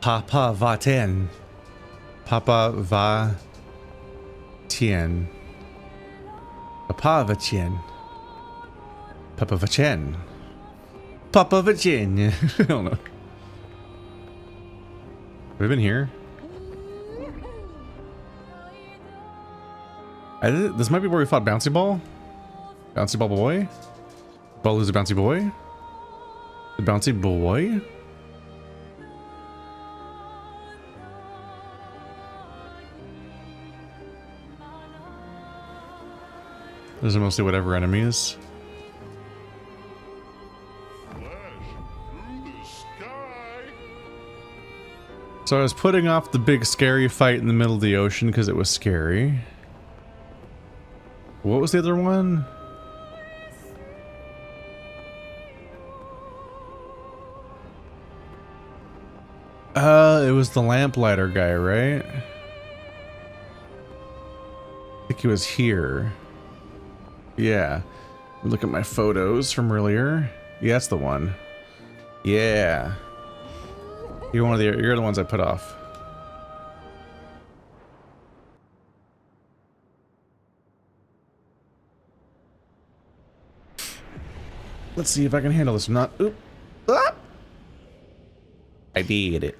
Papa va-tien. Papa va-tien. Papa va-tien. Papa va-tien. Papa va-tien. I don't know. Have we been here? This might be where we fought Bouncy Ball? Bouncy Ball Boy? Ball is a Bouncy Boy? The Bouncy Boy? Those are mostly whatever enemies. So I was putting off the big scary fight in the middle of the ocean because it was scary. What was the other one? It was the lamplighter guy, right? I think he was here. Yeah. Look at my photos from earlier. Yeah, that's the one. Yeah. You're the ones I put off. Let's see if I can handle this or not. Oop. Ah! I did it.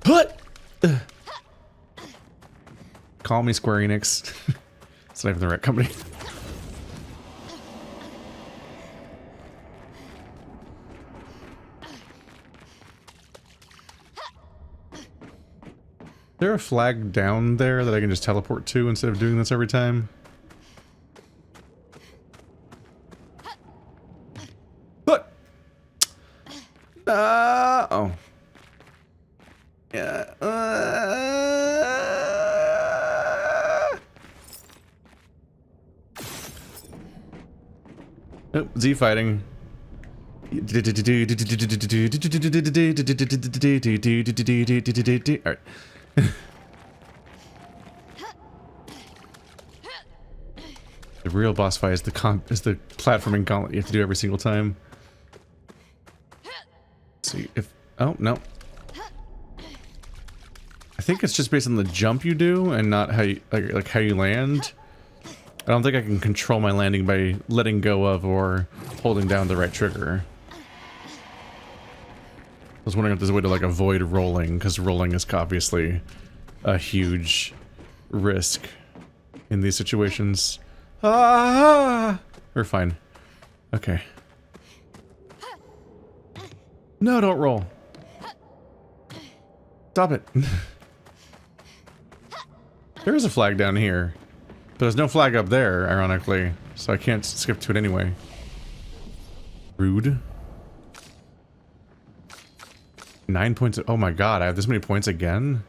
What? Call me Square Enix. It's not even the right company. Is there a flag down there that I can just teleport to instead of doing this every time? What? Oh. Yeah. Oh, Z fighting. Alright. The real boss fight is the platforming gauntlet you have to do every single time. Let's see if oh no. I think it's just based on the jump you do and not how you like how you land. I don't think I can control my landing by letting go of or holding down the right trigger. I was wondering if there's a way to like avoid rolling, because rolling is obviously a huge risk in these situations. Ah! We're fine. Okay. No, don't roll. Stop it. There is a flag down here. But there's no flag up there, ironically. So I can't skip to it anyway. Rude. 9 points. Oh my god, I have this many points again?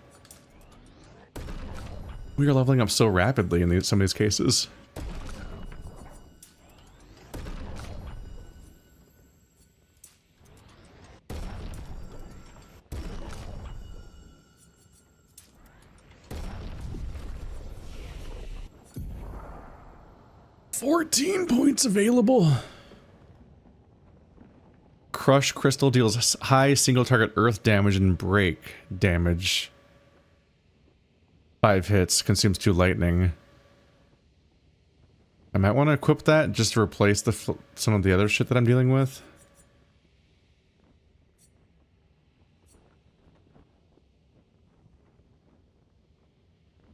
We are leveling up so rapidly in some of these cases. Points available. Crush Crystal deals high single target earth damage and break damage. 5 hits, consumes 2 lightning. I might want to equip that just to replace some of the other shit that I'm dealing with.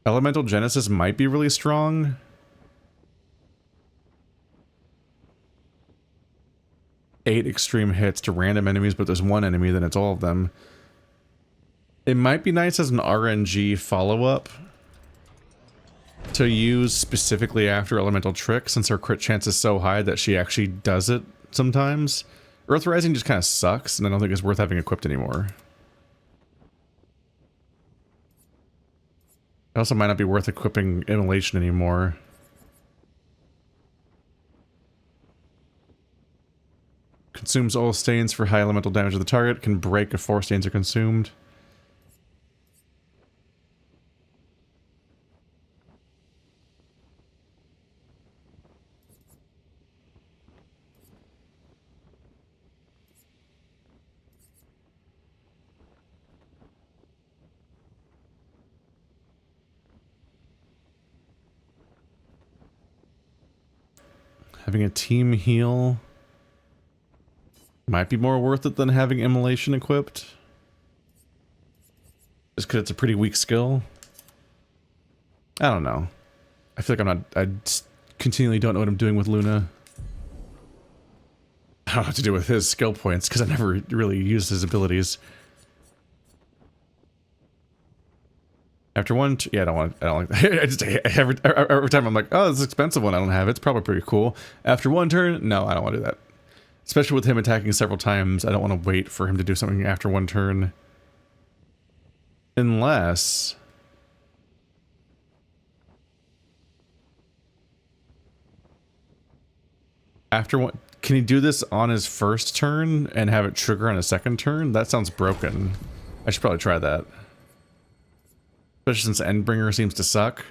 Elemental Genesis might be really strong. Eight extreme hits to random enemies, but there's one enemy, then it's all of them. It might be nice as an RNG follow-up to use specifically after Elemental Trick, since her crit chance is so high that she actually does it sometimes. Earth Rising just kind of sucks, and I don't think it's worth having equipped anymore. It also might not be worth equipping Immolation anymore. Consumes all stains for high elemental damage of the target. Can break if 4 stains are consumed. Having a team heal might be more worth it than having immolation equipped. Just because it's a pretty weak skill. I don't know. I feel like I continually don't know what I'm doing with Luna. I don't know what to do with his skill points because I never really used his abilities. After one, yeah, I don't like that. I just, every time I'm like, oh, this is an expensive one, I don't have it. It's probably pretty cool. After one turn, no, I don't want to do that. Especially with him attacking several times, I don't want to wait for him to do something after one turn. Unless... After one... Can he do this on his first turn and have it trigger on his second turn? That sounds broken. I should probably try that. Especially since Endbringer seems to suck.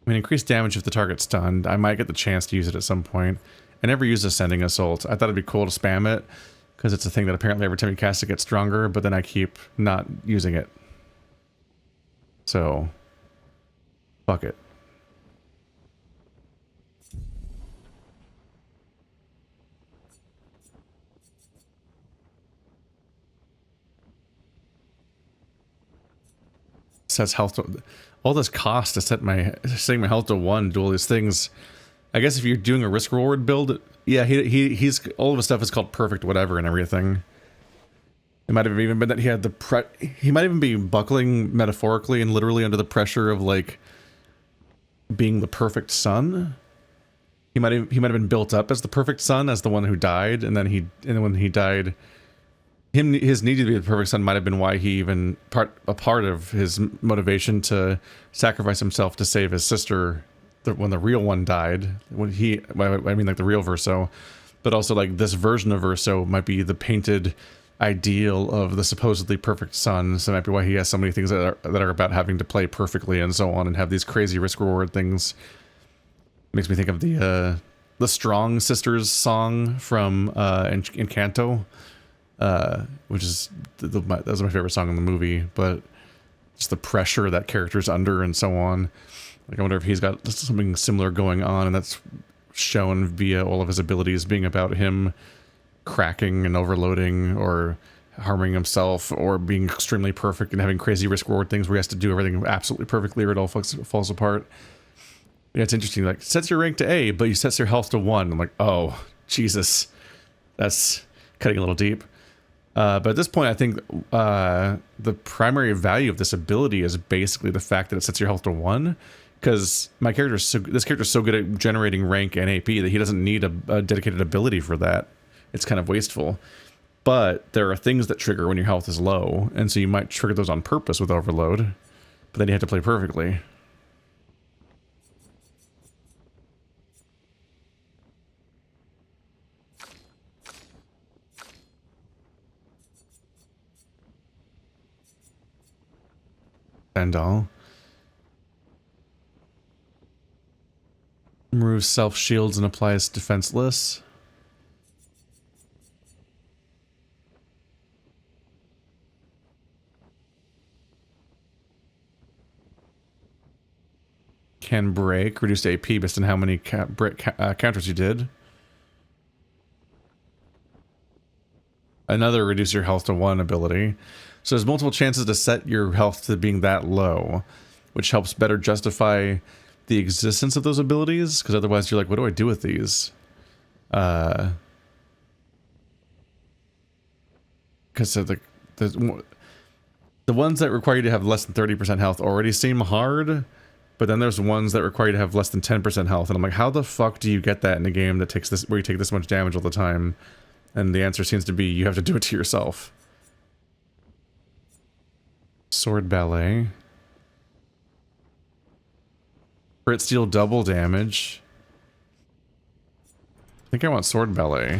I mean, increased damage if the target's stunned. I might get the chance to use it at some point. I never used Ascending Assault. I thought it'd be cool to spam it, because it's a thing that apparently every time you cast it gets stronger, but then I keep not using it. So, fuck it. Sets health to, all this cost to setting my health to 1, do all these things. I guess if you're doing a risk reward build, yeah, he's all of his stuff is called perfect whatever and everything. It might have even been that he had he might even be buckling metaphorically and literally under the pressure of like being the perfect son. He might have been built up as the perfect son, as the one who died, and then when he died, his need to be the perfect son might have been why he even a part of his motivation to sacrifice himself to save his sister when the real one died. I mean like the real Verso, but also like this version of Verso might be the painted ideal of the supposedly perfect son. So it might be why he has so many things that are about having to play perfectly and so on, and have these crazy risk reward things. Makes me think of the Strong Sisters song from Encanto. Which is that was my favorite song in the movie, but just the pressure that character's under and so on. Like I wonder if he's got something similar going on, and that's shown via all of his abilities being about him cracking and overloading or harming himself, or being extremely perfect and having crazy risk reward things where he has to do everything absolutely perfectly or it all falls apart. Yeah, it's interesting. Like, sets your rank to A, but you sets your health to 1. I'm like, oh, Jesus. That's cutting a little deep. But at this point, I think the primary value of this ability is basically the fact that it sets your health to 1. Because this character's so good at generating rank and AP that he doesn't need a dedicated ability for that. It's kind of wasteful. But there are things that trigger when your health is low, and so you might trigger those on purpose with Overload. But then you have to play perfectly. And all. Removes self shields and applies defenseless. Can break, reduced AP based on how many counters you did. Another reduce your health to 1 ability. So there's multiple chances to set your health to being that low, which helps better justify the existence of those abilities, because otherwise you're like, what do I do with these? Because the ones that require you to have less than 30% health already seem hard, but then there's ones that require you to have less than 10% health, and I'm like, how the fuck do you get that in a game that takes this, where you take this much damage all the time? And the answer seems to be you have to do it to yourself. Sword Ballet. Crit Steal double damage. I think I want Sword Ballet.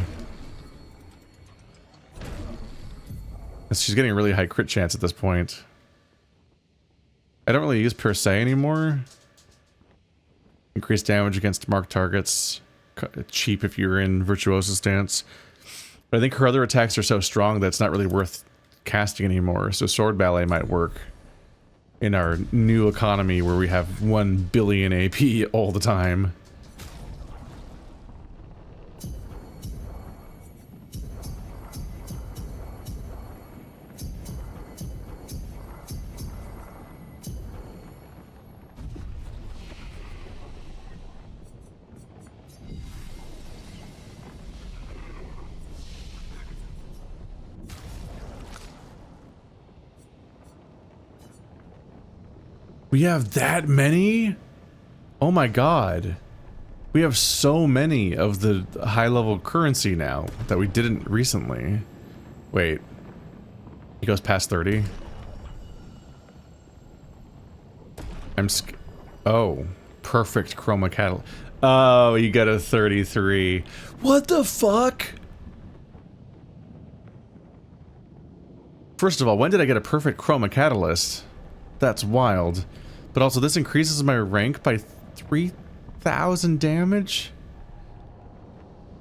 She's getting a really high crit chance at this point. I don't really use Per Se anymore. Increased damage against marked targets. Cheap if you're in Virtuoso stance. But I think her other attacks are so strong that it's not really worth casting anymore, so Sword Ballet might work in our new economy where we have 1 billion AP all the time. We have that many? Oh my god. We have so many of the high-level currency now that we didn't recently. Wait. He goes past 30? Oh. Perfect chroma catalog. Oh, you got a 33. What the fuck? First of all, when did I get a perfect chroma catalyst? That's wild. But also, this increases my rank by 3,000 damage?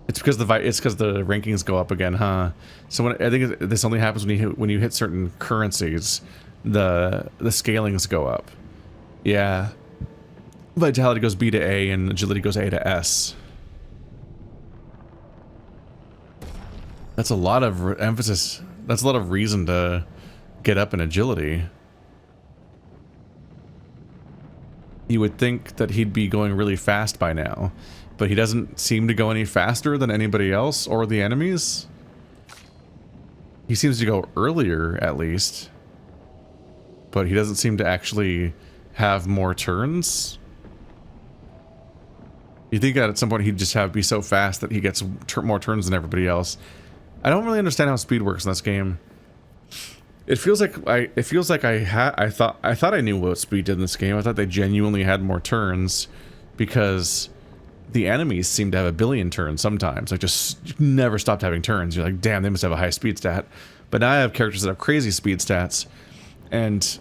It's because the rankings go up again, huh? So I think this only happens when you hit certain currencies, the scalings go up. Yeah. Vitality goes B to A and agility goes A to S. That's a lot of emphasis. That's a lot of reason to get up in agility. You would think that he'd be going really fast by now, but he doesn't seem to go any faster than anybody else or the enemies. He seems to go earlier, at least, but he doesn't seem to actually have more turns. You think that at some point he'd just be so fast that he gets more turns than everybody else. I don't really understand how speed works in this game. It feels like I thought I knew what speed did in this game. I thought they genuinely had more turns because the enemies seem to have a billion turns sometimes. Like, just never stopped having turns. You're like, damn, they must have a high speed stat. But now I have characters that have crazy speed stats, and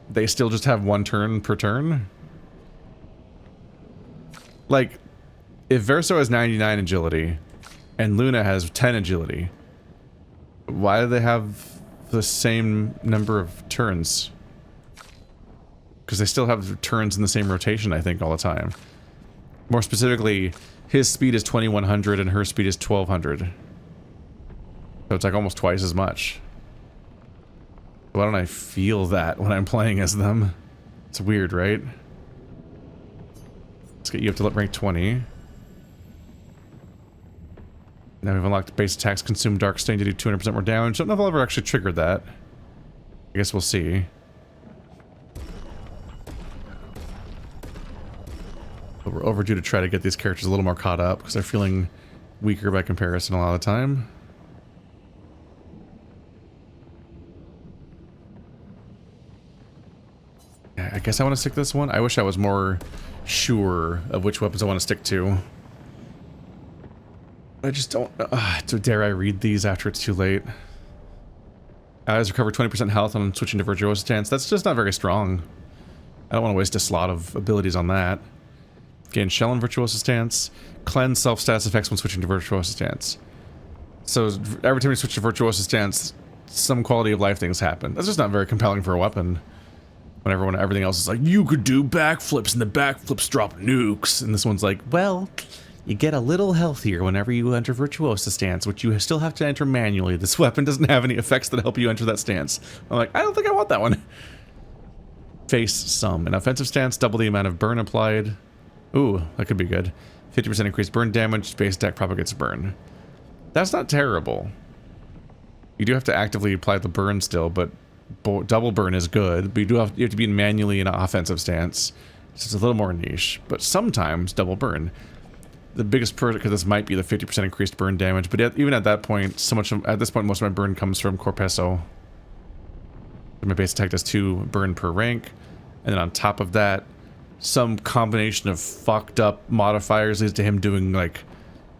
they still just have 1 turn per turn. Like, if Verso has 99 agility and Luna has 10 agility, why do they have the same number of turns? Because they still have turns in the same rotation, I think, all the time. More specifically, his speed is 2100 and her speed is 1200. So it's like almost twice as much. Why don't I feel that when I'm playing as them? It's weird, right? Let's get you up to rank 20. Now we've unlocked base attacks, consume dark stain to do 200% more damage. Don't know if I'll ever actually trigger that. I guess we'll see. But we're overdue to try to get these characters a little more caught up because they're feeling weaker by comparison a lot of the time. Yeah, I guess I want to stick to this one. I wish I was more sure of which weapons I want to stick to. I just don't... dare I read these after it's too late? Allies recover 20% health on switching to Virtuoso Stance. That's just not very strong. I don't want to waste a slot of abilities on that. Gain Shell and Virtuoso Stance. Cleanse self-status effects when switching to Virtuoso Stance. So every time you switch to Virtuoso Stance, some quality of life things happen. That's just not very compelling for a weapon. When everything else is like, you could do backflips and the backflips drop nukes. And this one's like, well... You get a little healthier whenever you enter Virtuoso Stance, which you still have to enter manually. This weapon doesn't have any effects that help you enter that stance. I'm like, I don't think I want that one. Face some. An offensive stance, double the amount of burn applied. Ooh, that could be good. 50% increased burn damage, base attack propagates burn. That's not terrible. You do have to actively apply the burn still, but double burn is good. But you have to be manually in an offensive stance. So it's a little more niche, but sometimes double burn. The biggest perk of this might be the 50% increased burn damage, but even at that point, at this point, most of my burn comes from Corpeso. My base attack does 2 burn per rank, and then on top of that, some combination of fucked up modifiers leads to him doing like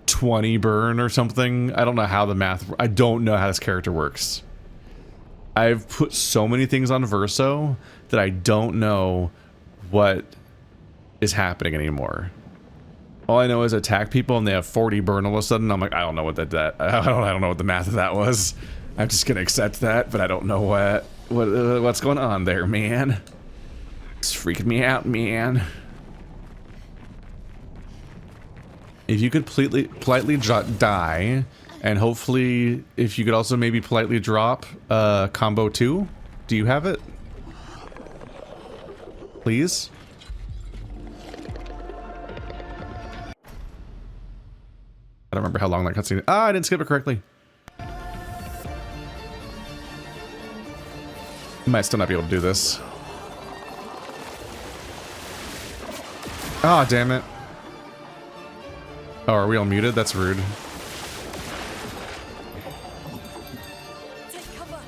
20 burn or something. I don't know how I don't know how this character works. I've put so many things on Verso that I don't know what is happening anymore. All I know is attack people and they have 40 burn all of a sudden. I'm like, I don't know what I don't know what the math of that was. I'm just gonna accept that, but I don't know what's going on there, man. It's freaking me out, man. If you could politely die, and hopefully if you could also maybe politely drop combo 2. Do you have it? Please? I don't remember how long that cutscene is. Ah, I didn't skip it correctly. Might still not be able to do this. Ah, damn it. Oh, are we all muted? That's rude. Take cover.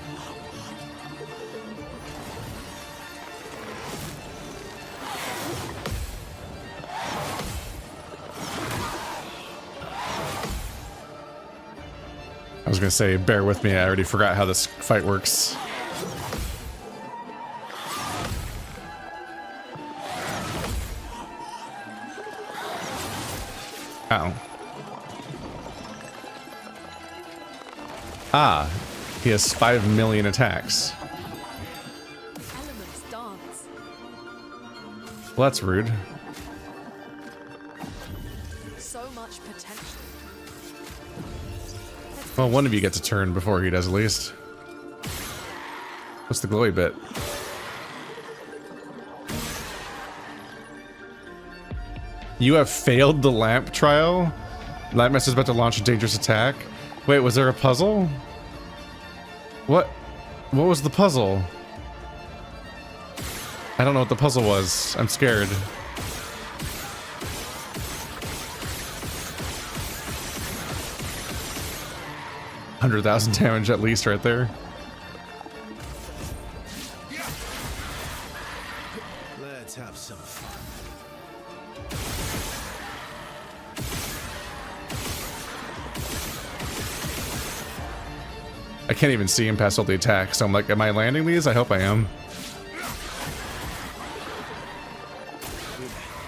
I was gonna say, bear with me, I already forgot how this fight works. Ow. Ah, he has 5 million attacks. Elements dance. Well, that's rude. So much potential. Well, one of you gets a turn before he does at least. What's the glowy bit? You have failed the lamp trial? Lampmaster's about to launch a dangerous attack. Wait, was there a puzzle? What was the puzzle? I don't know what the puzzle was. I'm scared. $100,000 damage at least right there. Let's have some fun. I can't even see him past all the attacks, so I'm like, am I landing these? I hope I am.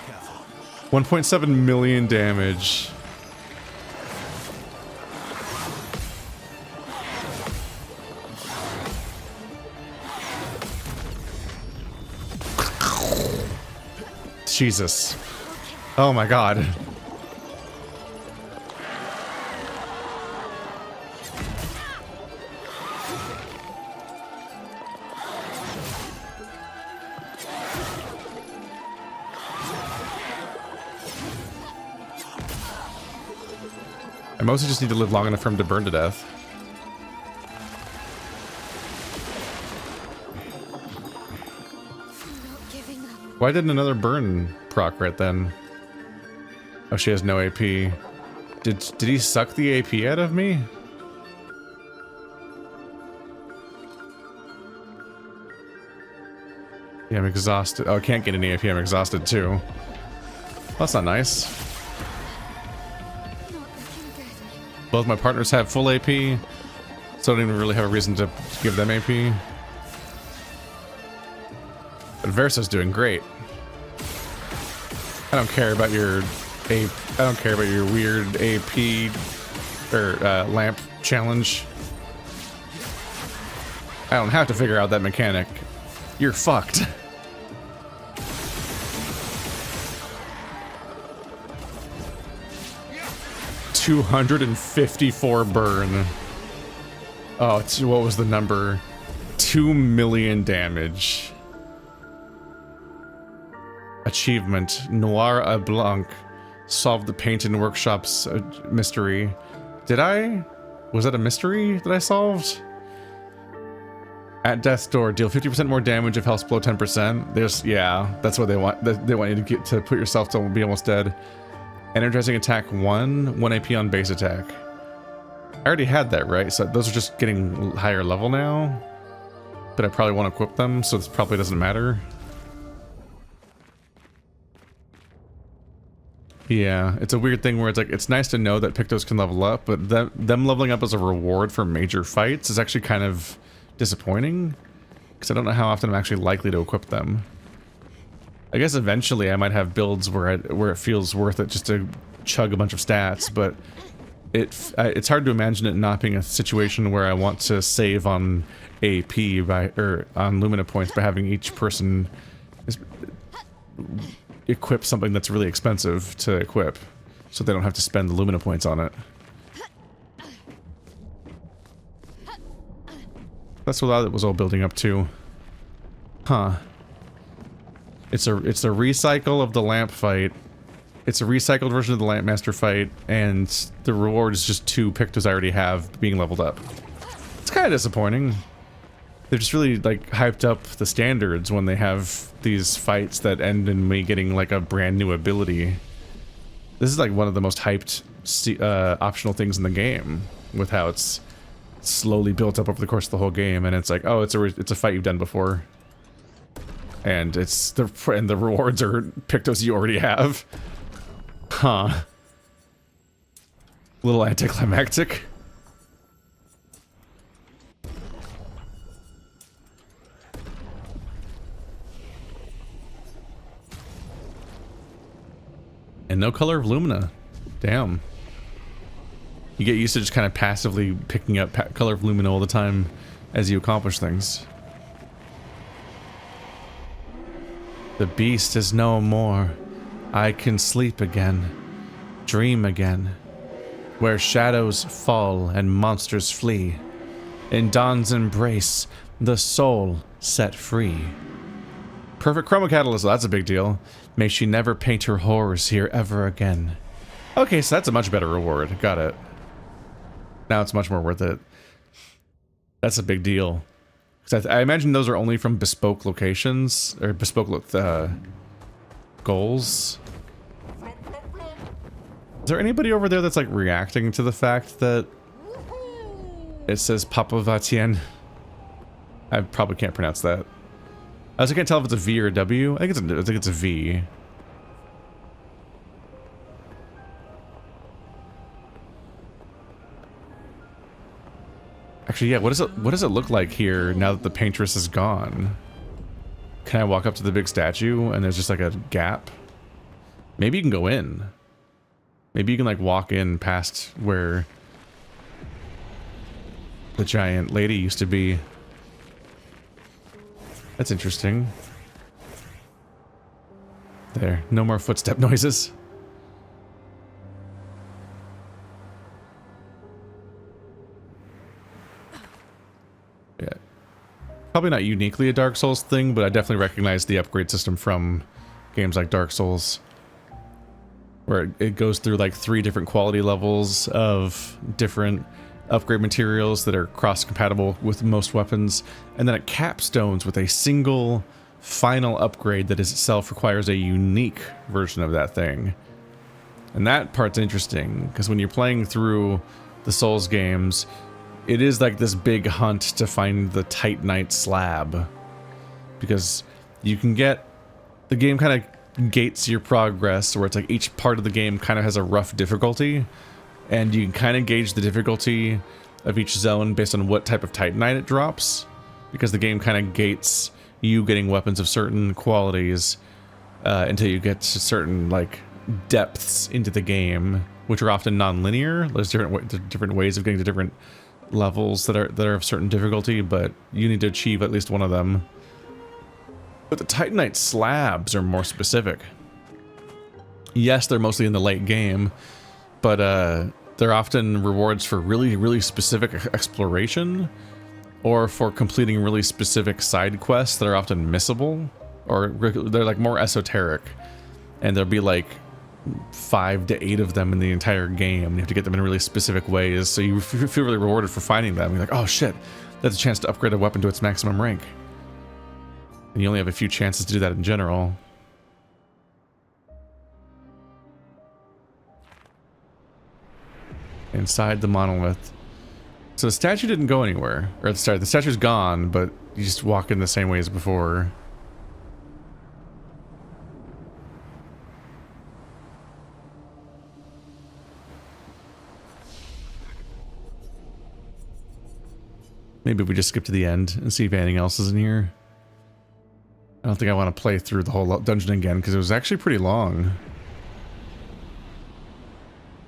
Careful. 1.7 million damage. Jesus. Oh my god. I mostly just need to live long enough for him to burn to death. Not giving up. Why didn't another burn proc right then? Oh, she has no AP. Did he suck the AP out of me? Yeah, I'm exhausted. Oh, I can't get any AP. I'm exhausted too. Well, that's not nice. Not looking good. Both my partners have full AP, so I don't even really have a reason to give them AP. But Versa's doing great. I don't care about your AP. I don't care about your weird AP or lamp challenge. I don't have to figure out that mechanic. You're fucked. $254 burn. Oh, what was the number? 2 million damage. Achievement. Noir à Blanc. Solve the paint and workshops mystery. Did I? Was that a mystery that I solved? At death's door, deal 50% more damage if health below 10%. There's, yeah, that's what they want. They want you to get to put yourself to be almost dead. Energizing attack 1 AP on base attack. I already had that, right? So those are just getting higher level now. But I probably want to equip them, so this probably doesn't matter. Yeah, it's a weird thing where it's like, it's nice to know that Pictos can level up, but them leveling up as a reward for major fights is actually kind of disappointing. Because I don't know how often I'm actually likely to equip them. I guess eventually I might have builds where it feels worth it just to chug a bunch of stats, but it's hard to imagine it not being a situation where I want to save on AP on Lumina points by having each person. equip something that's really expensive to equip, so they don't have to spend the Lumina points on it. That's what that was all building up to. Huh. It's a recycle of the lamp fight. It's a recycled version of the Lampmaster fight, and the reward is just 2 Pictos I already have being leveled up. It's kind of disappointing. They've just really, like, hyped up the standards when they have these fights that end in me getting, like, a brand new ability. This is, like, one of the most hyped optional things in the game, with how it's slowly built up over the course of the whole game, and it's like, oh, it's a fight you've done before. And the rewards are Pictos you already have. Huh. A little anticlimactic. And no color of Lumina. Damn. You get used to just kind of passively picking up color of Lumina all the time as you accomplish things. The beast is no more. I can sleep again, dream again, where shadows fall and monsters flee. In dawn's embrace, the soul set free. Perfect chroma catalyst, that's a big deal. May she never paint her horrors here ever again. Okay, so that's a much better reward. Got it. Now it's much more worth it. That's a big deal. 'Cause I imagine those are only from bespoke locations, or bespoke goals. Is there anybody over there that's like reacting to the fact that it says Papa Vatien? I probably can't pronounce that. I also can't tell if it's a V or a W. I think it's a V. Actually, yeah, what does it look like here now that the Paintress is gone? Can I walk up to the big statue and there's just like a gap? Maybe you can go in. Maybe you can like walk in past where the giant lady used to be. That's interesting. There, no more footstep noises. Yeah. Probably not uniquely a Dark Souls thing, but I definitely recognize the upgrade system from games like Dark Souls, where it goes through like 3 different quality levels of different upgrade materials that are cross-compatible with most weapons, and then it capstones with a single final upgrade that is itself requires a unique version of that thing. And that part's interesting, because when you're playing through the Souls games, it is like this big hunt to find the Titanite slab, because you can get the game kind of gates your progress, where it's like each part of the game kind of has a rough difficulty, and you can kind of gauge the difficulty of each zone based on what type of Titanite it drops, because the game kind of gates you getting weapons of certain qualities until you get to certain like depths into the game, which are often non-linear. There's different ways of getting to different levels that are of certain difficulty, but you need to achieve at least one of them. But the Titanite slabs are more specific. Yes, they're mostly in the late game, but they're often rewards for really, really specific exploration, or for completing really specific side quests that are often missable, or they're like more esoteric, and there'll be like 5 to 8 of them in the entire game. You have to get them in really specific ways, so you feel really rewarded for finding them. You're like, oh shit, that's a chance to upgrade a weapon to its maximum rank. And you only have a few chances to do that in general. Inside the monolith. So the statue didn't go anywhere. Or sorry, the statue's gone, but you just walk in the same way as before. Maybe we just skip to the end and see if anything else is in here. I don't think I want to play through the whole dungeon again, because it was actually pretty long.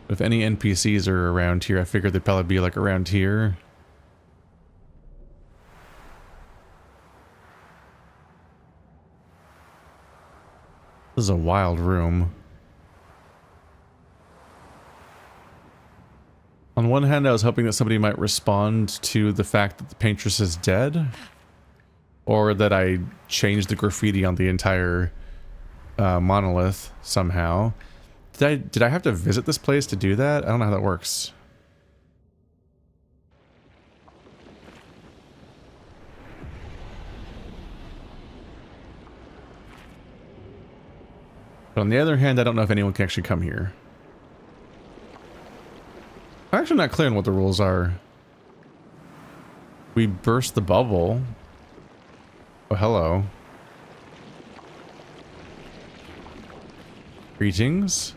If any NPCs are around here, I figured they'd probably be like around here. This is a wild room. On one hand, I was hoping that somebody might respond to the fact that the Paintress is dead. Or that I changed the graffiti on the entire monolith somehow. Did I have to visit this place to do that? I don't know how that works. But on the other hand, I don't know if anyone can actually come here. I'm actually not clear on what the rules are. We burst the bubble. Oh, hello. Greetings.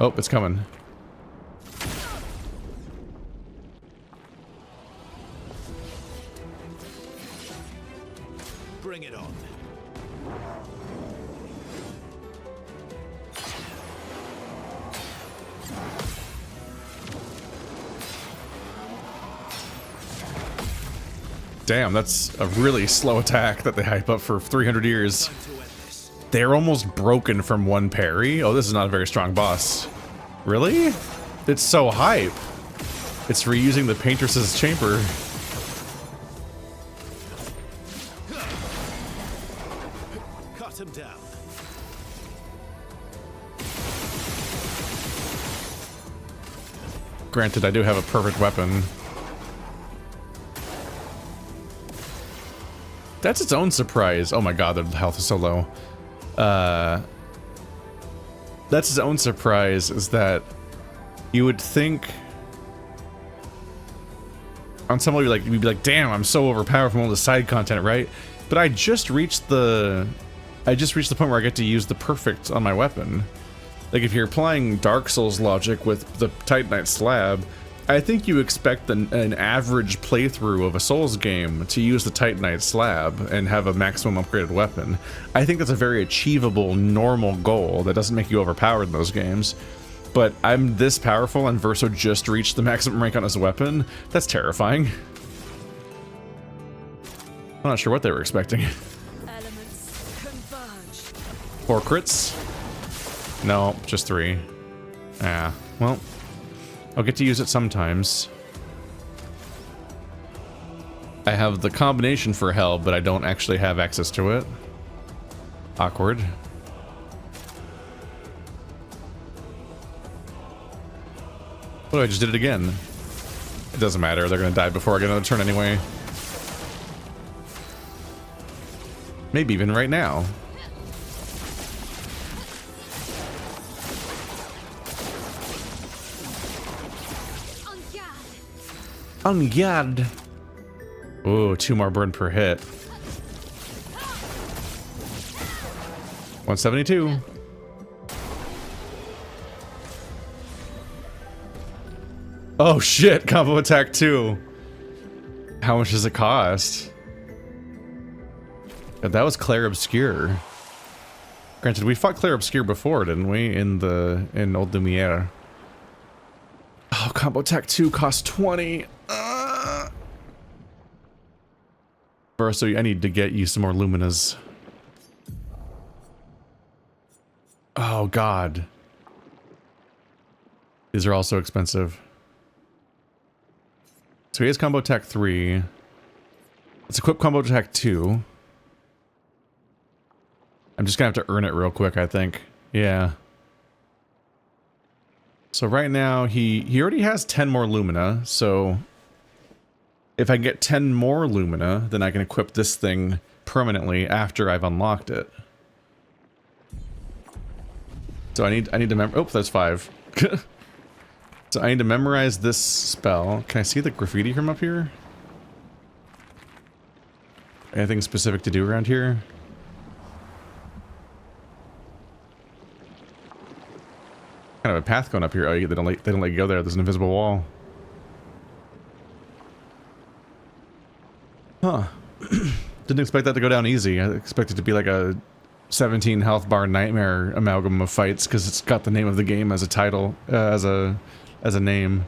Oh, it's coming. Bring it on. Damn, that's a really slow attack that they hype up for 300 years. They're almost broken from one parry. Oh, this is not a very strong boss. Really? It's so hype. It's reusing the Paintress's chamber. Cut him down. Granted, I do have a perfect weapon. That's its own surprise. Oh my god, the health is so low. That's its own surprise, is that you would think on some level you'd be like, damn, I'm so overpowered from all the side content, right? But I just reached the point where I get to use the perfect on my weapon. Like, if you're applying Dark Souls logic with the Titanite slab, I think you expect an average playthrough of a Souls game to use the Titanite slab and have a maximum upgraded weapon. I think that's a very achievable, normal goal that doesn't make you overpowered in those games. But I'm this powerful and Verso just reached the maximum rank on his weapon? That's terrifying. I'm not sure what they were expecting. Elements converge. 4 crits? No, just 3. Ah, well, I'll get to use it sometimes. I have the combination for hell, but I don't actually have access to it. Awkward. Oh, I just did it again. It doesn't matter, they're gonna die before I get another turn anyway. Maybe even right now. On guard. Ooh, 2 more burn per hit. 172. Oh shit, combo attack 2. How much does it cost? Yeah, that was Clair Obscur. Granted, we fought Clair Obscur before, didn't we? In Old Lumiere. Oh, combo attack 2 costs 20. So I need to get you some more Luminas. Oh god. These are all so expensive. So he has combo attack 3. Let's equip combo attack 2. I'm just gonna have to earn it real quick, I think. Yeah. So right now, he already has 10 more Lumina, so if I get 10 more Lumina, then I can equip this thing permanently after I've unlocked it. So I need to remember. Oh, that's 5. So I need to memorize this spell. Can I see the graffiti from up here? Anything specific to do around here? Kind of a path going up here. Oh, they don't let you go there. There's an invisible wall. Huh. Didn't expect that to go down easy. I expected it to be like a 17 health bar nightmare amalgam of fights because it's got the name of the game as a title, as a name.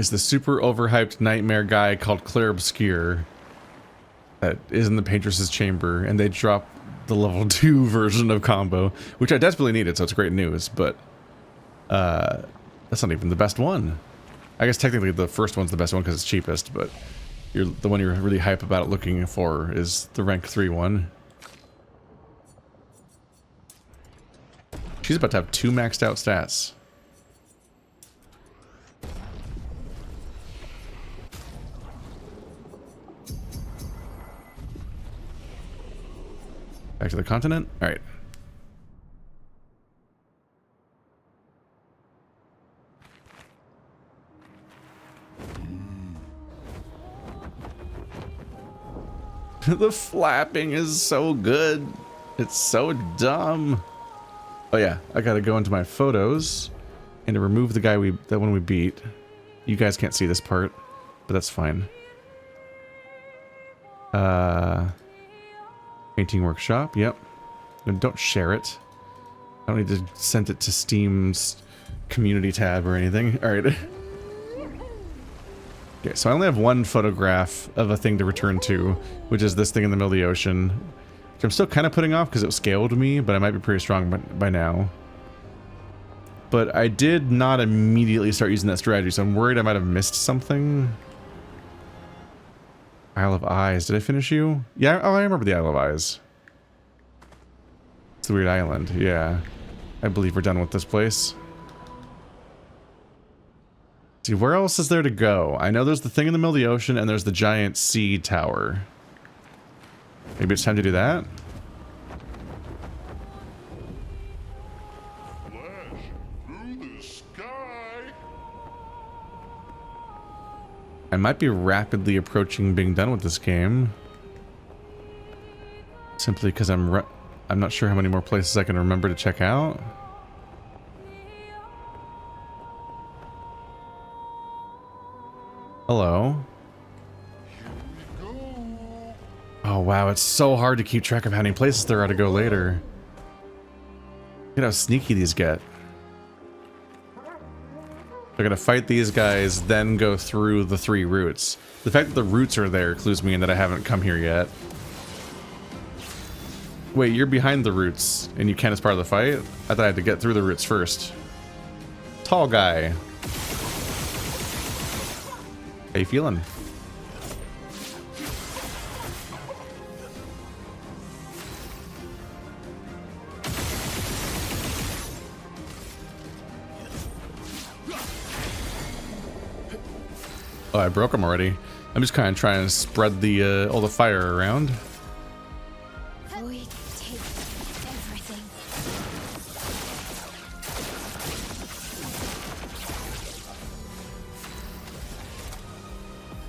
is the super overhyped nightmare guy called Clair Obscur that is in the Paintress's chamber, and they drop the level 2 version of combo, which I desperately needed, so it's great news, but that's not even the best one. I guess technically the first one's the best one because it's cheapest, but the one you're really hype about looking for is the rank 3 one. She's about to have 2 maxed out stats. Back to the continent? Alright. The flapping is so good. It's so dumb. Oh yeah, I gotta go into my photos and to remove the guy that one we beat. You guys can't see this part, but that's fine. Painting workshop, yep. And don't share it. I don't need to send it to Steam's community tab or anything. Alright. Okay, so I only have one photograph of a thing to return to, which is this thing in the middle of the ocean. Which I'm still kind of putting off because it scaled me, but I might be pretty strong by now. But I did not immediately start using that strategy, so I'm worried I might have missed something. Isle of Eyes. Did I finish you? Yeah, oh, I remember the Isle of Eyes. It's a weird island, yeah. I believe we're done with this place. See, where else is there to go? I know there's the thing in the middle of the ocean and there's the giant sea tower. Maybe it's time to do that? Flash through the sky. I might be rapidly approaching being done with this game. Simply because I'm not sure how many more places I can remember to check out. Hello. Oh wow, it's so hard to keep track of how many places there are to go later. Look at how sneaky these get. They're gonna fight these guys, then go through the 3 routes. The fact that the routes are there clues me in that I haven't come here yet. Wait, you're behind the routes, and you can't as part of the fight? I thought I had to get through the routes first. Tall guy. How you feeling? Oh, I broke him already. I'm just kind of trying to spread the all the fire around. We take everything.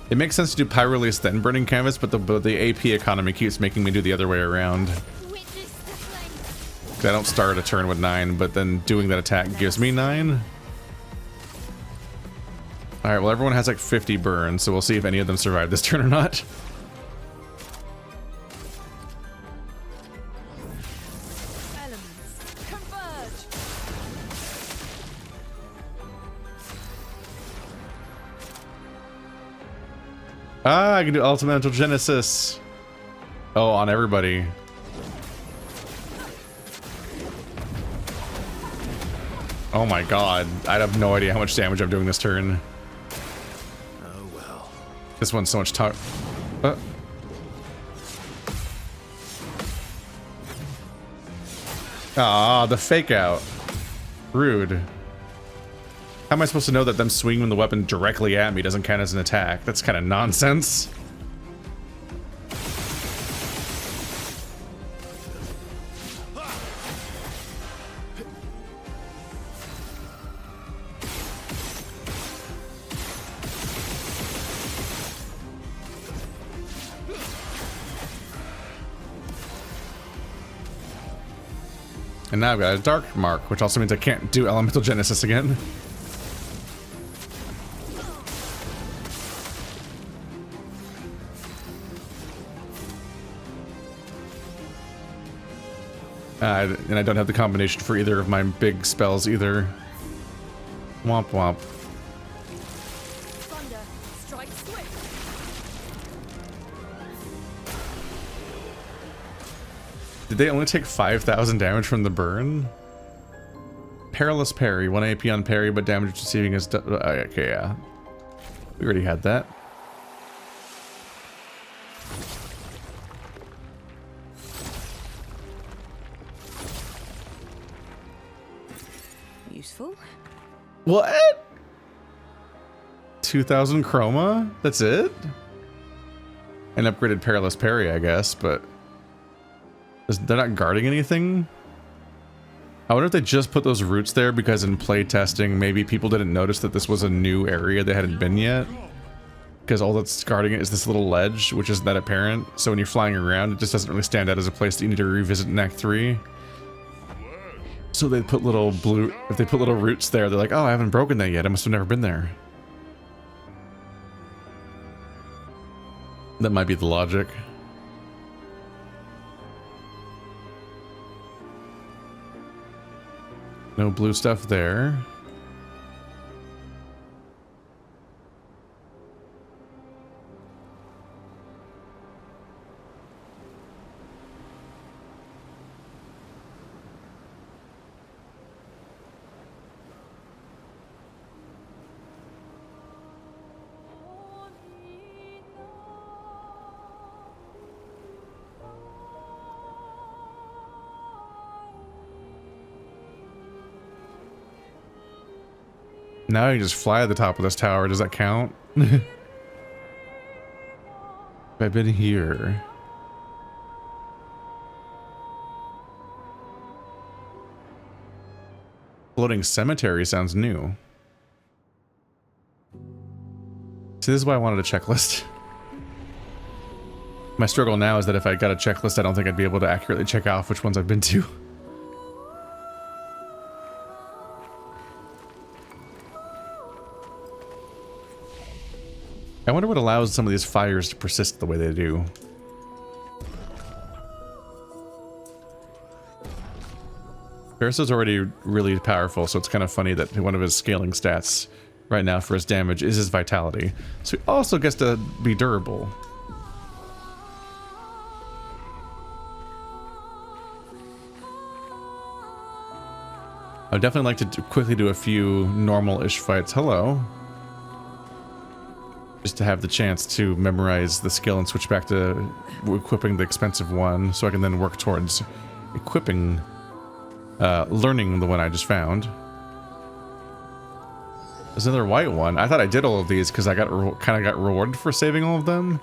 It makes sense to do pyro release then burning canvas, but the AP economy keeps making me do the other way around. Witness the flame. 'Cause I don't start a turn with 9, but then doing that attack gives me 9. Alright, well everyone has like 50 burns, so we'll see if any of them survive this turn or not. Elements converge. Ah, I can do Ultimate Genesis. Oh, on everybody. Oh my god, I have no idea how much damage I'm doing this turn. Oh well. This one's so much Ah, the fake out. Rude. How am I supposed to know that them swinging the weapon directly at me doesn't count as an attack? That's kind of nonsense. And now I've got a dark mark, which also means I can't do Elemental Genesis again. And I don't have the combination for either of my big spells either. Womp womp. Did they only take 5,000 damage from the burn? Perilous parry. 1 AP on parry, but damage receiving is... okay, yeah. We already had that. Useful. What? 2,000 chroma? That's it? An upgraded perilous parry, I guess, but they're not guarding anything? I wonder if they just put those roots there because in play testing, maybe people didn't notice that this was a new area they hadn't been yet. Because all that's guarding it is this little ledge, which isn't that apparent. So when you're flying around, it just doesn't really stand out as a place that you need to revisit in Act 3. So they put little blue... If they put little roots there, they're like, oh, I haven't broken that yet. I must have never been there. That might be the logic. No blue stuff there. Now you just fly at the top of this tower. Does that count? I've been here. Floating cemetery sounds new. See, this is why I wanted a checklist. My struggle now is that if I got a checklist, I don't think I'd be able to accurately check off which ones I've been to. I wonder what allows some of these fires to persist the way they do. Paintress is already really powerful, so it's kind of funny that one of his scaling stats right now for his damage is his vitality. So he also gets to be durable. I'd definitely like to quickly do a few normal-ish fights. Hello. Just to have the chance to memorize the skill and switch back to equipping the expensive one, so I can then work towards equipping, learning the one I just found. There's another white one. I thought I did all of these because I got kind of got rewarded for saving all of them.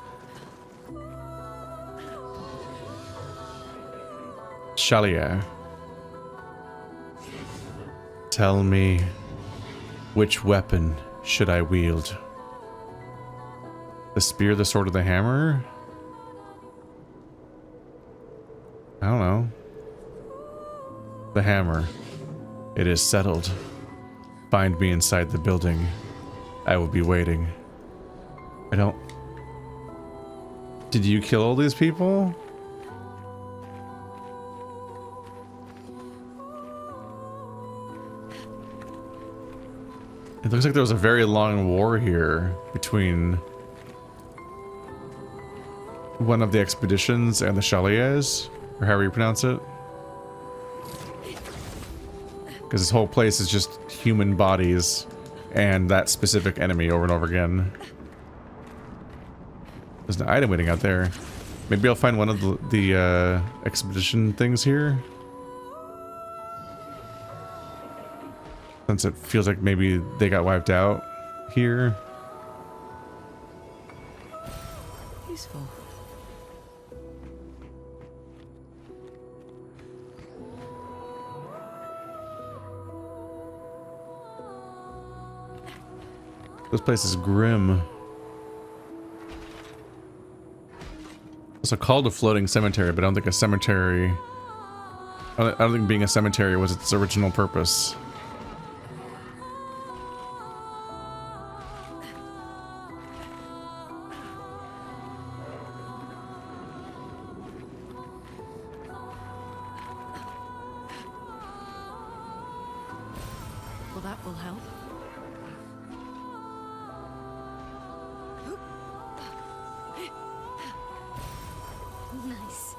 Chalier. Tell me, which weapon should I wield? The spear, the sword, or the hammer? I don't know. The hammer. It is settled. Find me inside the building. I will be waiting. I don't... Did you kill all these people? It looks like there was a very long war here between one of the expeditions and the Chaliers, or however you pronounce it. Because this whole place is just human bodies and that specific enemy over and over again. There's an item waiting out there. Maybe I'll find one of the expedition things here. Since it feels like maybe they got wiped out here. Useful. This place is grim. It's called a floating cemetery, but I don't think a cemetery... I don't think being a cemetery was its original purpose. Well, that will help. Nice.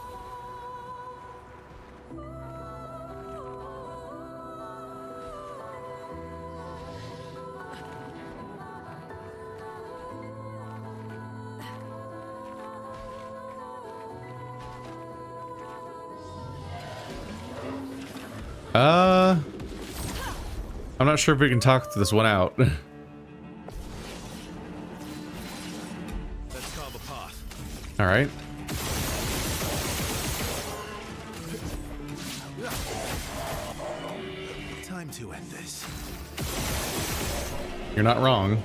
I'm not sure if we can talk this one out. Let's carve a path. All right. Time to end this. You're not wrong.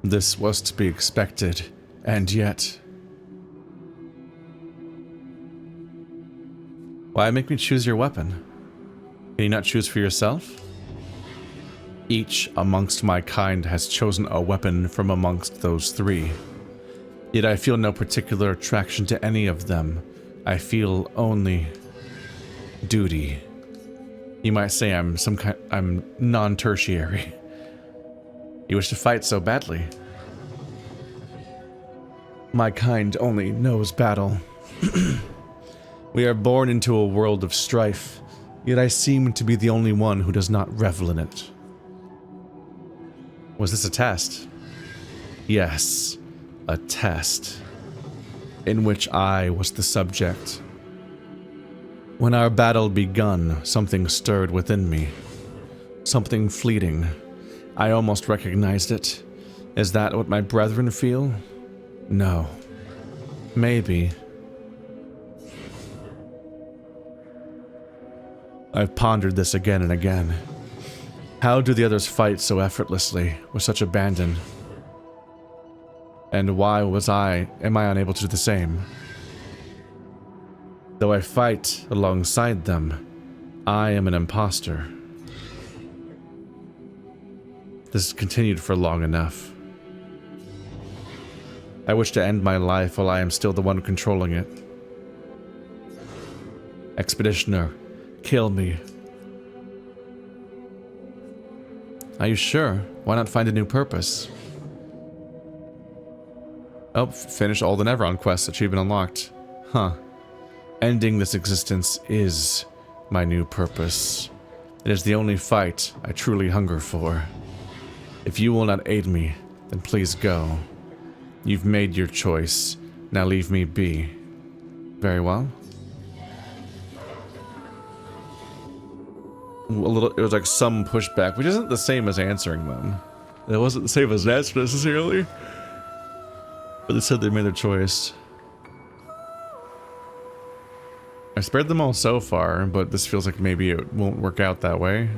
This was to be expected, and yet... Why make me choose your weapon? Can you not choose for yourself? Each amongst my kind has chosen a weapon from amongst those three. Yet I feel no particular attraction to any of them. I feel only... duty. You might say I'm non-tertiary. You wish to fight so badly. My kind only knows battle. We are born into a world of strife, yet I seem to be the only one who does not revel in it. Was this a test? Yes, a test, in which I was the subject. When our battle begun, something stirred within me. Something fleeting. I almost recognized it. Is that what my brethren feel? No. Maybe. I've pondered this again and again. How do the others fight so effortlessly, with such abandon? And why am I unable to do the same? Though I fight alongside them, I am an imposter. This has continued for long enough. I wish to end my life while I am still the one controlling it. Expeditioner, kill me. Are you sure? Why not find a new purpose? Oh, finish all the Neveron quests. Achievement unlocked. Huh. Ending this existence is my new purpose. It is the only fight I truly hunger for. If you will not aid me, then please go. You've made your choice. Now leave me be. Very well. It was like some pushback, which isn't the same as answering them. It wasn't the same as an answer necessarily. But they said they made their choice. I spared them all so far, but this feels like maybe it won't work out that way.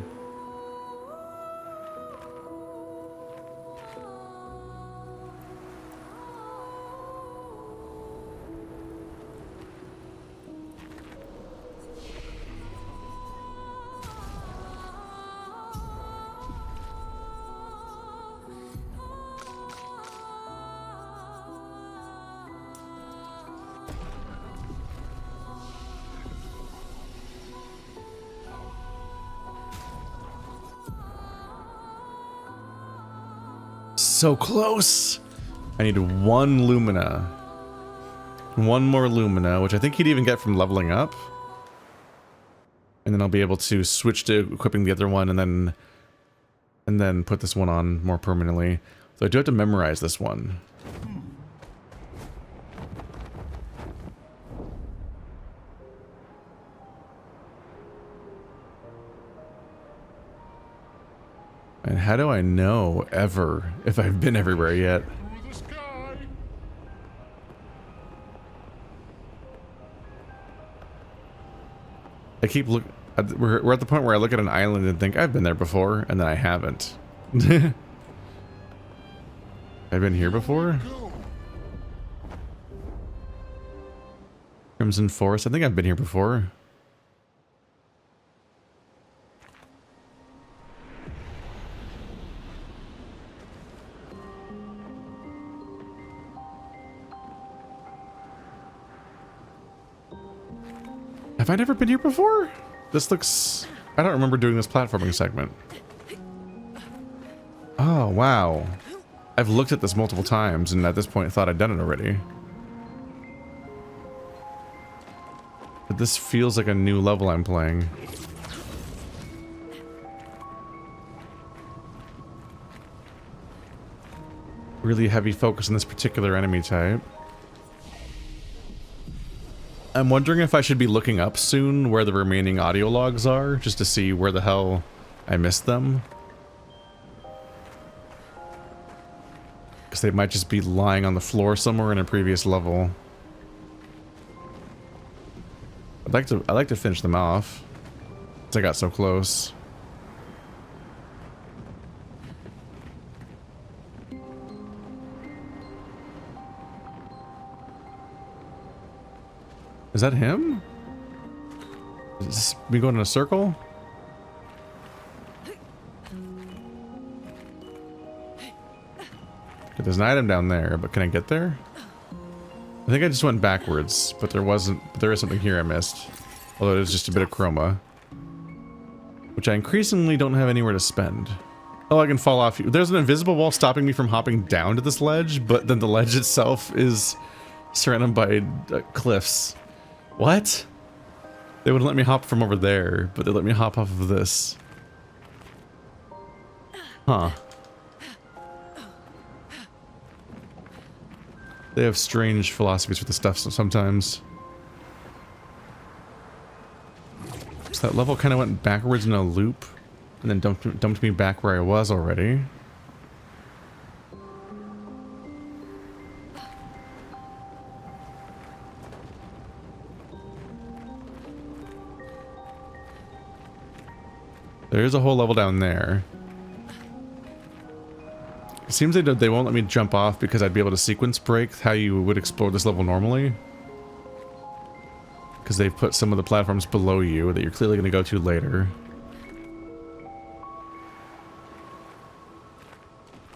So close. I need one Lumina. One more Lumina, which I think he'd even get from leveling up. And then I'll be able to switch to equipping the other one and then put this one on more permanently. So I do have to memorize this one. And how do I know ever if I've been everywhere yet? Through the sky. I keep we're at the point where I look at an island and think I've been there before, and then I haven't. I've been here before? Crimson Forest. I think I've been here before. Have I never been here before? This looks... I don't remember doing this platforming segment. Oh, wow. I've looked at this multiple times and at this point thought I'd done it already. But this feels like a new level I'm playing. really heavy focus on this particular enemy type. I'm wondering if I should be looking up soon where the remaining audio logs are, just to see where the hell I missed them. Because they might just be lying on the floor somewhere in a previous level. I'd like to finish them off. Since I got so close. Is that him? Is this me going in a circle? Okay, there's an item down there, but can I get there? I think I just went backwards, but there is something here I missed. Although it was just a bit of chroma. Which I increasingly don't have anywhere to spend. Oh, I can fall off. There's an invisible wall stopping me from hopping down to this ledge, but then the ledge itself is surrounded by cliffs. What? They wouldn't let me hop from over there, but they let me hop off of this. Huh. They have strange philosophies with the stuff sometimes. So that level kind of went backwards in a loop, and then dumped me back where I was already. There's a whole level down there. It seems they won't let me jump off because I'd be able to sequence break how you would explore this level normally. Because they've put some of the platforms below you that you're clearly going to go to later.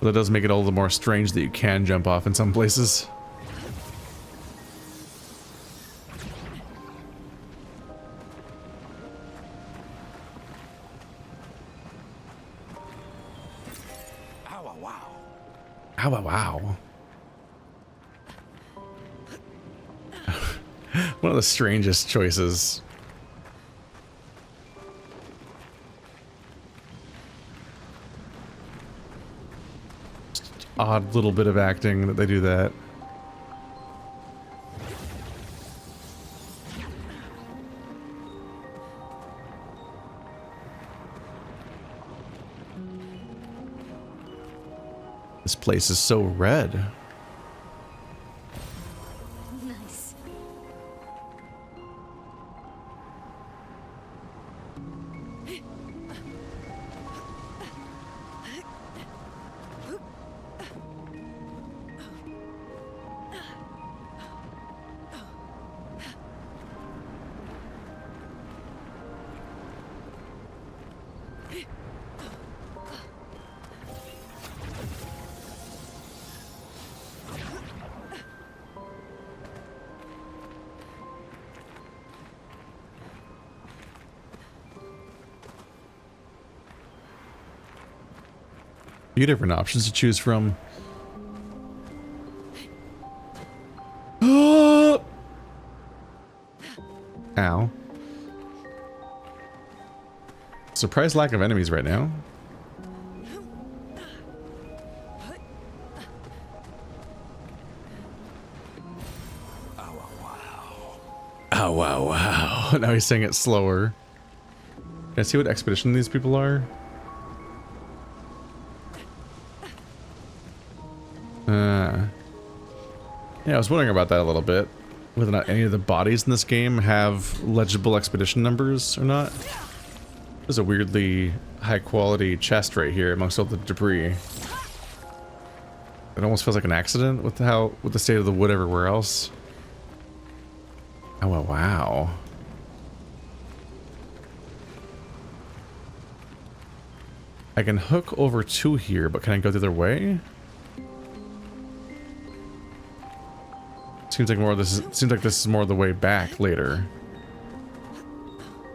But that does make it all the more strange that you can jump off in some places. Ow, wow, wow. One of the strangest choices. Just odd little bit of acting that they do that. This place is so red. Nice. Few different options to choose from. Ow. Surprise lack of enemies right now. Oh, wow, wow. Now he's saying it slower. Can I see what expedition these people are? Yeah, I was wondering about that a little bit. Whether or not any of the bodies in this game have legible expedition numbers or not. There's a weirdly high quality chest right here amongst all the debris. It almost feels like an accident with the state of the wood everywhere else. Oh, wow, wow. I can hook over to here, but can I go the other way? Seems like this is more the way back later.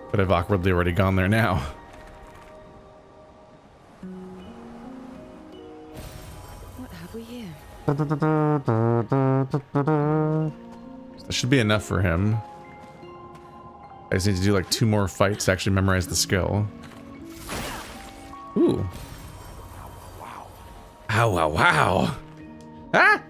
But I've awkwardly already gone there now. What have we here? That should be enough for him. I just need to do like 2 more fights to actually memorize the skill. Ooh. Wow. Ow, wow, wow. Ah!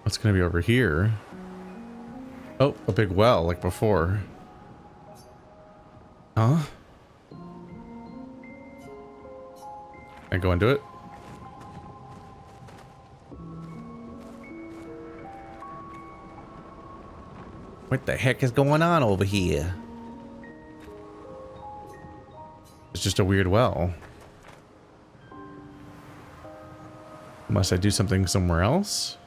What's gonna be over here? Oh, a big well like before. Huh? Can I go into it? What the heck is going on over here? It's just a weird well. Must I do something somewhere else?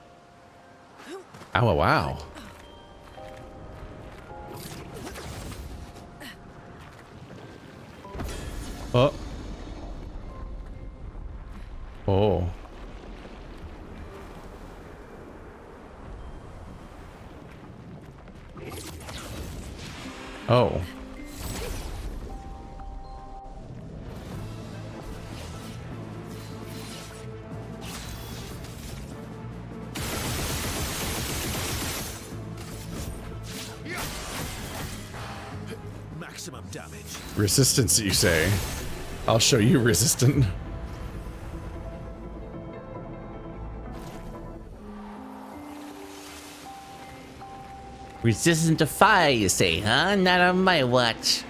Ow, wow, wow. Oh. Oh. Oh. Maximum damage. Resistance, you say? I'll show you resistant. Resistant to fire, you say, huh? Not on my watch.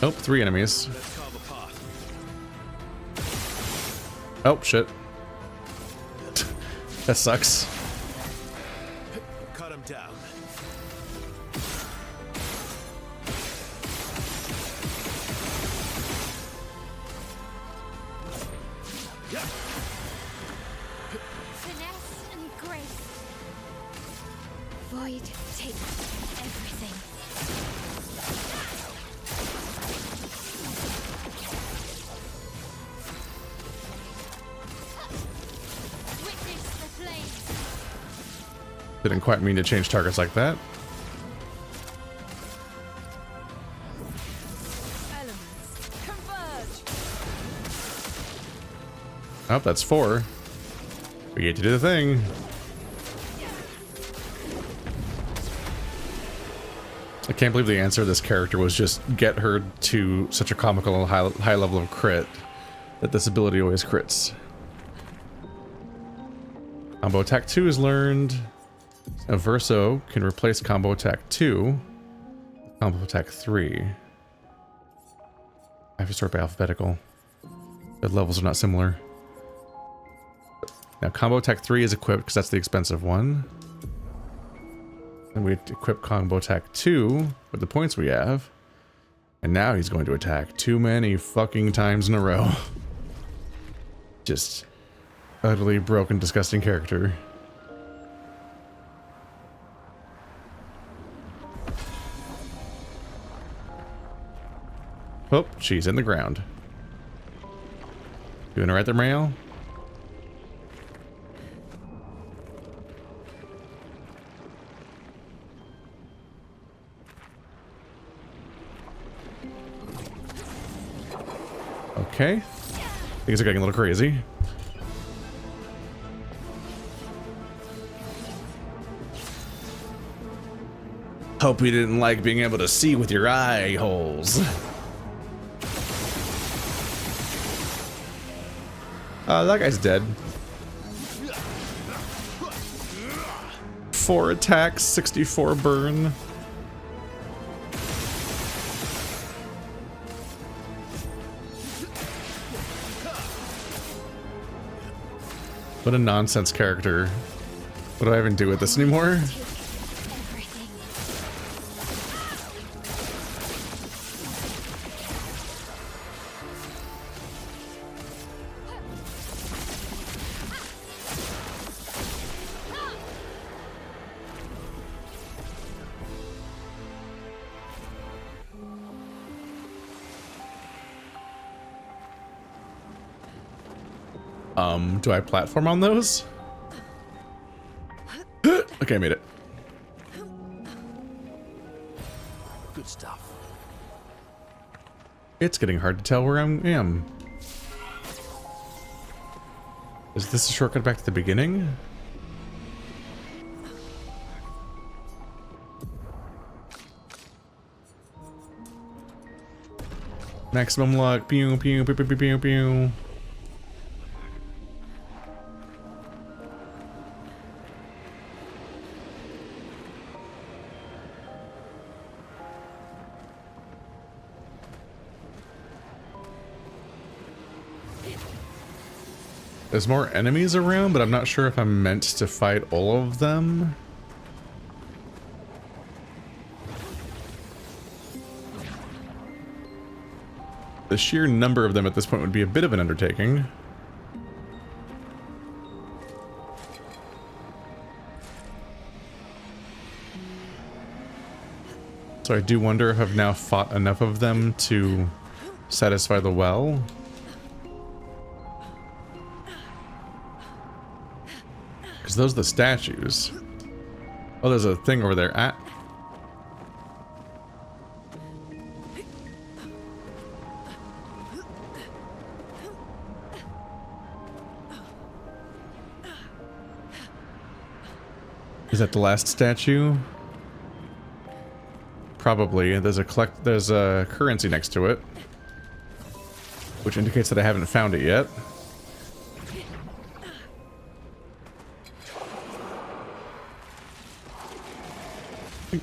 Nope, 3 enemies. Let's carve a path. Oh, shit. That sucks. Cut him down. Finesse and grace. Void takes everything. Witness the flames. Didn't quite mean to change targets like that. Elements converge. Oh, that's 4. We get to do the thing. I can't believe the answer to this character was just get her to such a comical high level of crit that this ability always crits. Combo attack 2 is learned. A Verso can replace combo attack 2 with combo attack 3. I have to sort by alphabetical. The levels are not similar. Now combo attack 3 is equipped because that's the expensive one. And we equip combo attack 2 with the points we have. And now he's going to attack too many fucking times in a row. Just utterly broken, disgusting character. Oh, she's in the ground. Doing it right there, Mario? Okay. Things are getting a little crazy. Hope you didn't like being able to see with your eye holes. That guy's dead. 4 attacks, 64 burn. What a nonsense character. What do I even do with this anymore? Everything. Do I platform on those? Okay, I made it. Good stuff. It's getting hard to tell where I am. Is this a shortcut back to the beginning? Maximum luck. Pew, pew, pew, pew, pew, pew, pew. There's more enemies around, but I'm not sure if I'm meant to fight all of them. The sheer number of them at this point would be a bit of an undertaking. So I do wonder if I've now fought enough of them to satisfy the well. Because those are the statues. Oh, there's a thing over there. Ah. Is that the last statue? Probably. There's a currency next to it, which indicates that I haven't found it yet.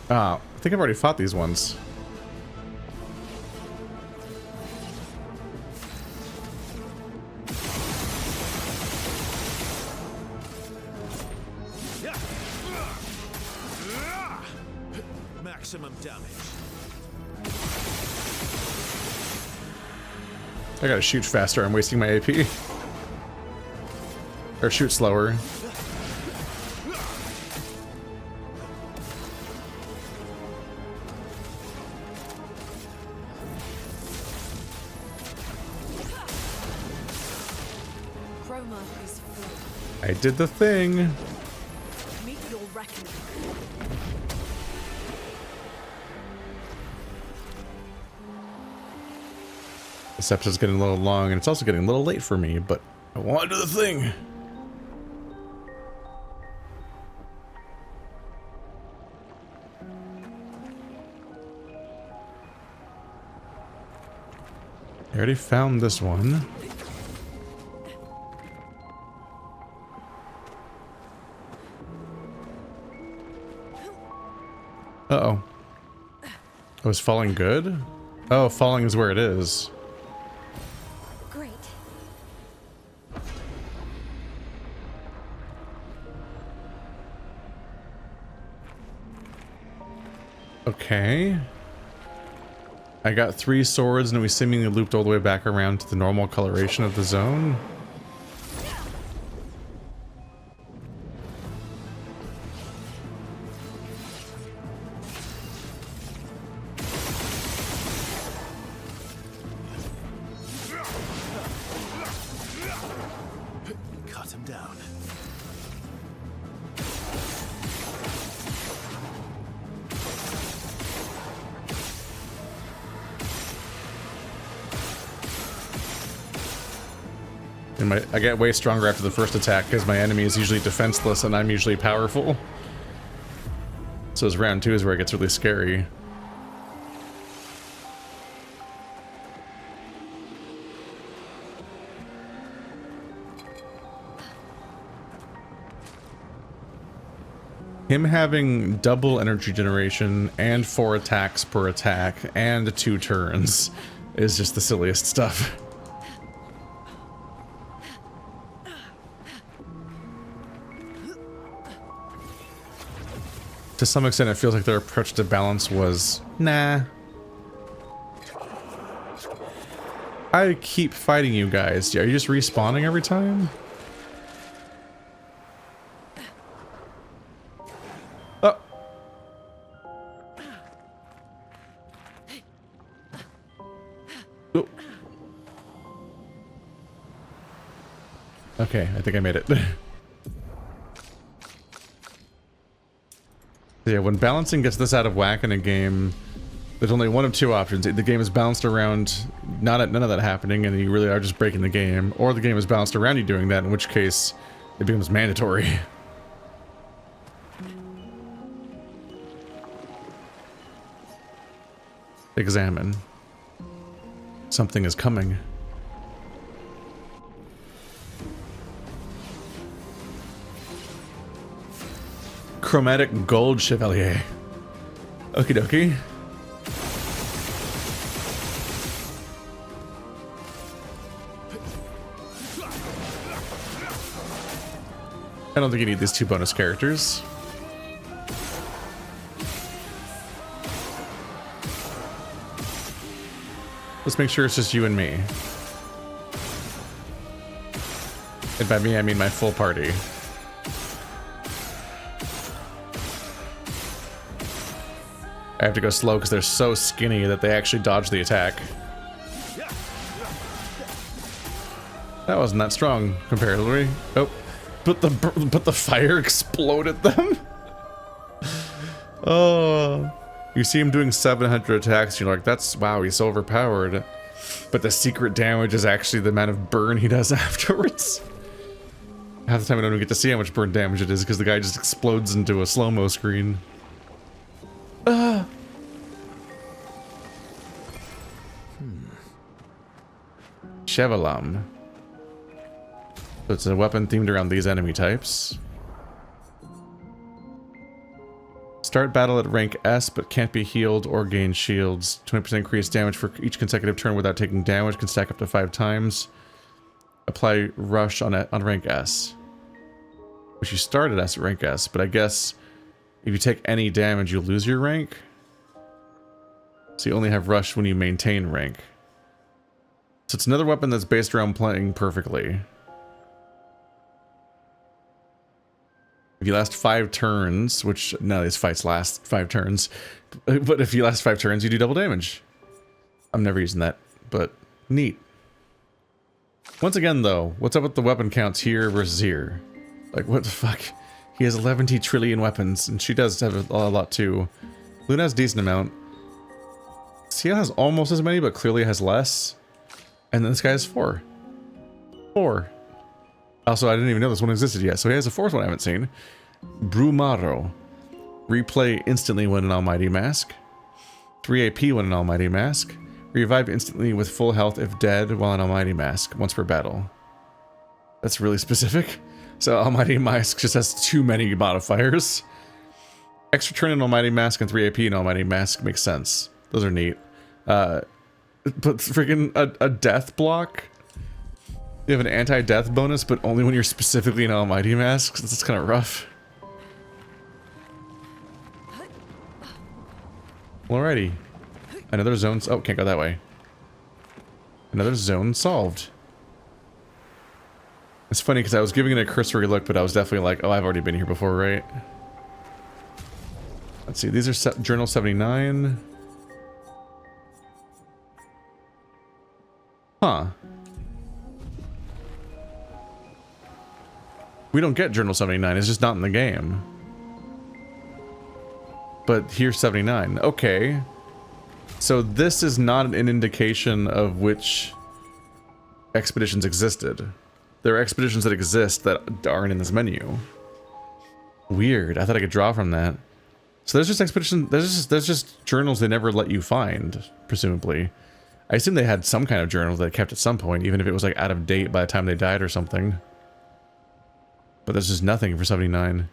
I think I've already fought these ones. Maximum damage. I gotta shoot faster, I'm wasting my AP. Or shoot slower. Chromatic is full. I did the thing. Meet your reckoning. This episode's getting a little long, and it's also getting a little late for me, but I want to do the thing. I already found this one. Uh-oh. Oh, is falling good? Oh, falling is where it is. Great. Okay. I got 3 swords and we seemingly looped all the way back around to the normal coloration of the zone. Cut him down. And I get way stronger after the first attack because my enemy is usually defenseless and I'm usually powerful. So it's round 2 is where it gets really scary. Him having double energy generation and 4 attacks per attack and 2 turns is just the silliest stuff. To some extent, it feels like their approach to balance was, nah. I keep fighting you guys. Are you just respawning every time? Oh. Oh. Okay, I think I made it. Yeah, when balancing gets this out of whack in a game, there's only one of two options. The game is balanced around none of that happening, and you really are just breaking the game, or the game is balanced around you doing that, in which case it becomes mandatory. Examine. Something is coming. Chromatic gold chevalier. Okie dokie. I don't think you need these two bonus characters. Let's make sure it's just you and me. And by me, I mean my full party. I have to go slow because they're so skinny that they actually dodge the attack. That wasn't that strong comparatively. Oh, but the fire exploded them. Oh, you see him doing 700 attacks. You're like, that's wow, he's so overpowered. But the secret damage is actually the amount of burn he does afterwards. Half the time I don't even get to see how much burn damage it is because the guy just explodes into a slow-mo screen. Chevalam. So it's a weapon themed around these enemy types. Start battle at rank S, but can't be healed or gain shields. 20% increased damage for each consecutive turn without taking damage. Can stack up to 5 times. Apply rush on rank S. Which you started at rank S, but I guess if you take any damage, you'll lose your rank. So you only have rush when you maintain rank. So it's another weapon that's based around playing perfectly. If you last 5 turns, which none of these fights last 5 turns, but if you last 5 turns, you do double damage. I'm never using that, but neat. Once again, though, what's up with the weapon counts here versus here? Like, what the fuck? He has 11 trillion weapons, and she does have a lot too. Luna has a decent amount. Sia has almost as many, but clearly has less. And then this guy has 4. 4. Also, I didn't even know this one existed yet, so he has a 4th one I haven't seen. Marrow. Replay instantly when an Almighty Mask. 3 AP when an Almighty Mask. Revive instantly with full health if dead while an Almighty Mask, once per battle. That's really specific. So Almighty Mask just has too many modifiers. Extra turn in Almighty Mask and 3 AP in Almighty Mask makes sense. Those are neat. But freaking a death block? You have an anti-death bonus, but only when you're specifically an Almighty Mask? That's kind of rough. Alrighty. Another zone... Oh, can't go that way. Another zone solved. It's funny because I was giving it a cursory look, but I was definitely like, oh, I've already been here before, right? Let's see, these are Journal 79. Huh. We don't get Journal 79, it's just not in the game. But here's 79. Okay. So this is not an indication of which expeditions existed. There are expeditions that exist that aren't in this menu. Weird. I thought I could draw from that. So there's just expedition. There's just journals they never let you find, presumably. I assume they had some kind of journals that they kept at some point, even if it was like out of date by the time they died or something. But there's just nothing for 79.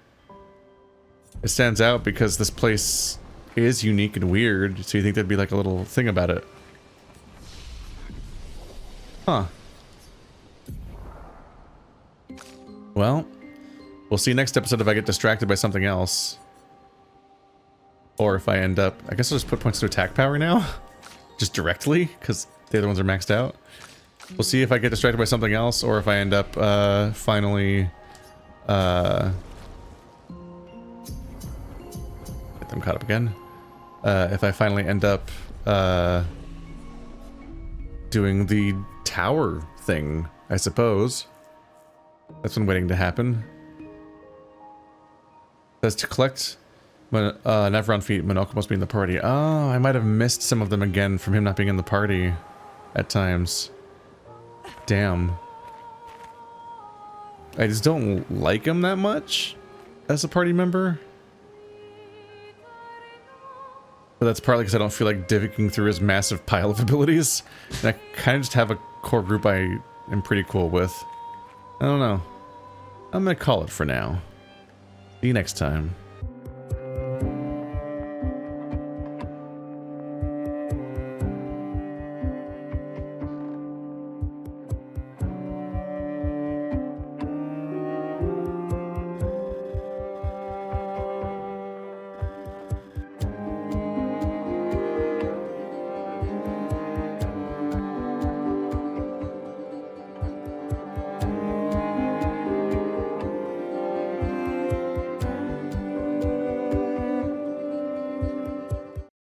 It stands out because this place is unique and weird, so you think there'd be like a little thing about it. Huh. Well, we'll see next episode if I get distracted by something else. Or if I end up... I guess I'll just put points to attack power now. Just directly, because the other ones are maxed out. We'll see if I get distracted by something else, or if I end up finally... get them caught up again. If I finally end up doing the tower thing, I suppose. That's been waiting to happen. Says to collect never on feet, Monoko must be in the party. Oh, I might have missed some of them again from him not being in the party at times. Damn. I just don't like him that much as a party member. But that's partly because I don't feel like digging through his massive pile of abilities. And I kind of just have a core group I am pretty cool with. I don't know. I'm gonna call it for now. See you next time.